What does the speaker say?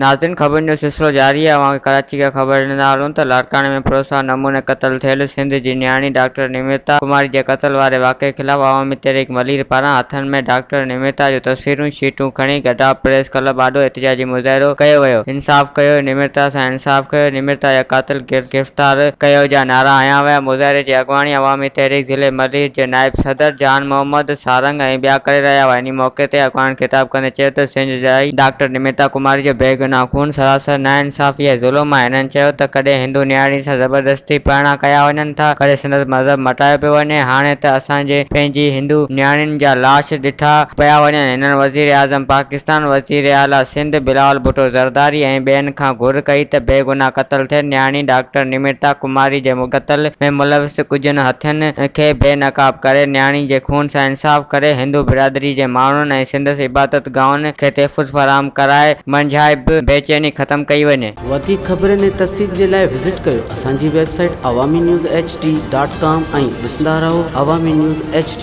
नाज़रीन, खबर जो सिलसिलो जारी है। वहाँ कराची का खबर ॾिना त लाड़काने में पुलिस नमूने क़त्ल थियल सिंध जी न्याणी डॉक्टर निमिता कुमारी जे क़त्ल वारे वाक़े ख़िलाफ़ अवामी तहरीक मलीर पारां हथनि में डॉक्टर निमिता जो तस्वीरूं शीटूं खणी गढ़ा प्रेस क्लब आॾो एहतिजाजी मुज़ाहिरो कयो वियो। इंसाफ़ कयो, निमिता सां इंसाफ़ कयो, निमिता जा कातिल गिरफ़्तार कयो जा नारा हंया विया। मुज़ाहिरे जी अॻवानी अवामी तहरीक ज़िले मलीर जे नाइब सदर जान मोहम्मद सारंग ऐं ॿिया करे रहिया हुआ। इन मौक़े ते अॻवान ख़िताब कंदे चयो त सिंध जी डॉक्टर निमिता कुमारी जो बेगुनाह खून सरासर नाइंसाफ़ी ऐं ज़ुल्म आहे। हिननि चयो त कॾहिं हिंदू न्याणी सां ज़बरदस्ती परिणां कया वञनि था, कॾहिं संदसि मज़हब मटायो पियो वञे। हाणे त असांजे पंहिंजी हिंदू न्याणियुनि जा लाश ॾिठा पिया वञनि। हिननि वज़ीर आज़म पाकिस्तान, वज़ीर आला सिंध बिलावल भुट्टो ज़रदारी ऐं ॿियनि खां घुर कई त बेगुनाह क़त्ल थियल न्याणी डॉक्टर निमिता कुमारी जे क़त्ल में मुलविस कुझनि हथियुनि खे बेनक़ाब करे न्याणी जे खून सां इंसाफ़ करे हिंदू बिरादरी जे माण्हुनि ऐं संदसि इबादत गाहुनि खे तहफ़्फ़ुज़ फ़राहम कराए मंझाइब बेचैनी ख़त्म कई वञे। वधीक ख़बरनि ऐं तफ़सील जे लाइ विज़िट कयो असांजी वेबसाइट awamiNewsHD.com ऐं ॾिसंदा रहो अवामी न्यूज़ HD।